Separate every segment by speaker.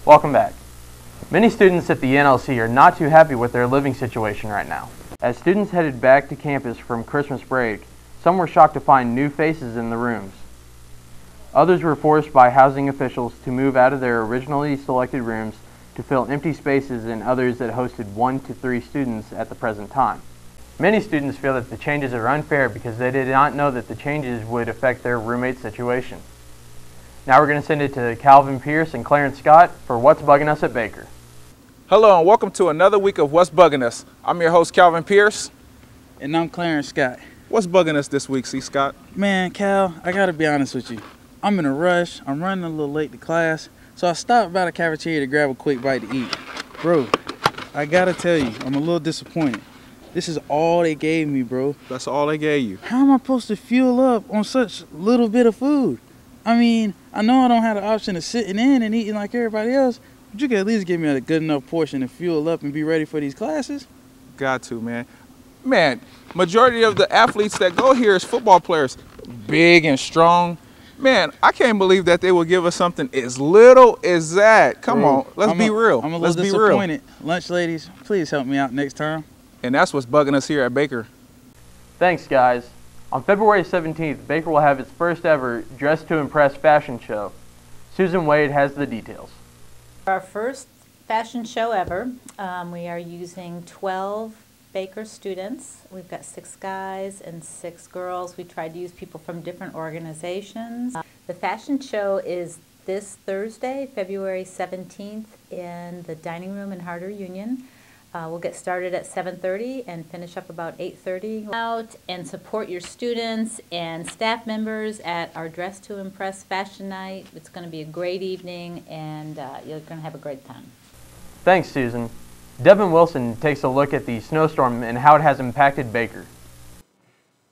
Speaker 1: Welcome back. Many students at the NLC are not too happy with their living situation right now. As students headed back to campus from Christmas break, some were shocked to find new faces in the rooms. Others were forced by housing officials to move out of their originally selected rooms to fill empty spaces in others that hosted 1 to 3 students at the present time. Many students feel that the changes are unfair because they did not know that the changes would affect their roommate situation. Now we're going to send it to Calvin Pearce and Clarence Scott for What's Bugging Us at Baker.
Speaker 2: Hello and welcome to another week of What's Bugging Us. I'm your host Calvin Pearce.
Speaker 3: And I'm Clarence Scott.
Speaker 2: What's bugging us this week, C. Scott?
Speaker 3: Man, Cal, I gotta be honest with you. I'm in a rush, I'm running a little late to class, so I stopped by the cafeteria to grab a quick bite to eat. Bro, I gotta tell you, I'm a little disappointed. This is all they gave me, bro.
Speaker 2: That's all they gave you?
Speaker 3: How am I supposed to fuel up on such little bit of food? I mean, I know I don't have the option of sitting in and eating like everybody else, but you can at least give me a good enough portion to fuel up and be ready for these classes.
Speaker 2: Got to, man. Man, majority of the athletes that go here is football players. Big and strong. Man, I can't believe that they will give us something as little as that. Come on, let's be real.
Speaker 3: I'm a little disappointed. Lunch ladies, please help me out next time.
Speaker 2: And that's what's bugging us here at Baker.
Speaker 1: Thanks, guys. On February 17th, Baker will have its first ever Dress to Impress fashion show. Susan Wade has the details.
Speaker 4: Our first fashion show ever. We are using 12 Baker students. We've got 6 guys and 6 girls. We tried to use people from different organizations. The fashion show is this Thursday, February 17th in the dining room in Harder Union. We'll get started at 7:30 and finish up about 8:30. Out and support your students and staff members at our Dress to Impress fashion night. It's going to be a great evening and you're going to have a great time.
Speaker 1: Thanks, Susan. Devin Wilson takes a look at the snowstorm and how it has impacted Baker.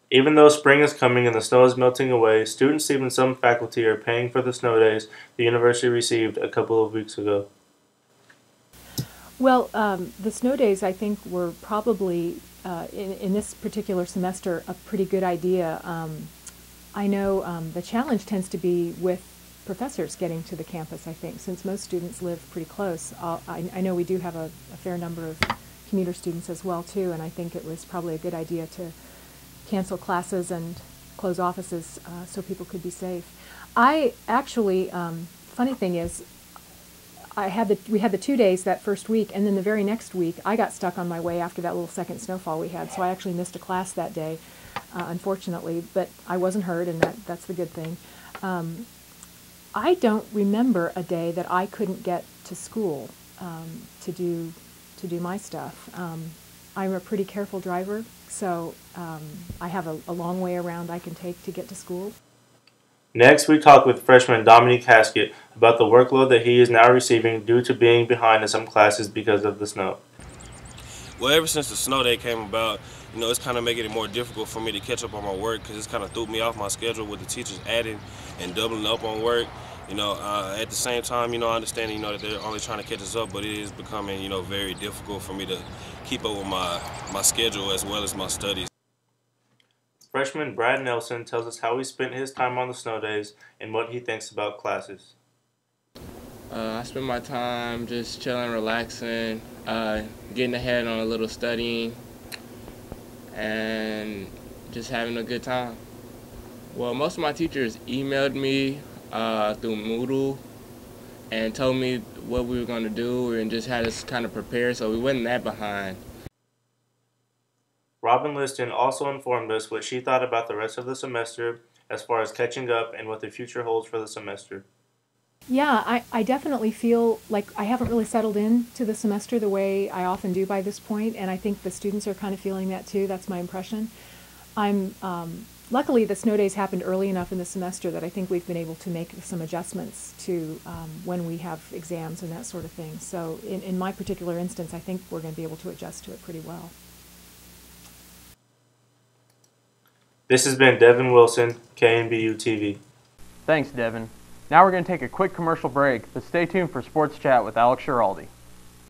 Speaker 5: Even though spring is coming and the snow is melting away, students, even some faculty, are paying for the snow days the university received a couple of weeks ago.
Speaker 6: Well, the snow days, I think, were probably, in this particular semester, a pretty good idea. I know the challenge tends to be with professors getting to the campus, I think, since most students live pretty close. I know we do have a fair number of commuter students as well, too, and I think it was probably a good idea to cancel classes and close offices so people could be safe. I actually, funny thing is, we had the 2 days that first week, and then the very next week I got stuck on my way after that little second snowfall we had, so I actually missed a class that day, unfortunately, but I wasn't hurt, and that's the good thing. I don't remember a day that I couldn't get to school to do my stuff. I'm a pretty careful driver, so I have a long way around I can take to get to school.
Speaker 5: Next, we talk with freshman Dominique Haskett about the workload that he is now receiving due to being behind in some classes because of the snow.
Speaker 7: Well, ever since the snow day came about, it's kind of making it more difficult for me to catch up on my work because it's kind of threw me off my schedule with the teachers adding and doubling up on work. At the same time, I understand, that they're only trying to catch us up, but it is becoming, very difficult for me to keep up with my schedule as well as my studies.
Speaker 5: Freshman Brad Nelson tells us how he spent his time on the snow days and what he thinks about classes.
Speaker 8: I spend my time just chilling, relaxing, getting ahead on a little studying, and just having a good time. Well, most of my teachers emailed me through Moodle and told me what we were going to do and just had us kind of prepare, so we wasn't that behind.
Speaker 5: Robin Liston also informed us what she thought about the rest of the semester as far as catching up and what the future holds for the semester.
Speaker 6: Yeah, I definitely feel like I haven't really settled into the semester the way I often do by this point, and I think the students are kind of feeling that too. That's my impression. Luckily, the snow days happened early enough in the semester that I think we've been able to make some adjustments to when we have exams and that sort of thing. So in my particular instance, I think we're going to be able to adjust to it pretty well.
Speaker 5: This has been Devin Wilson, KNBU TV.
Speaker 1: Thanks, Devin. Now we're going to take a quick commercial break, but stay tuned for Sports Chat with Alex Schiraldi.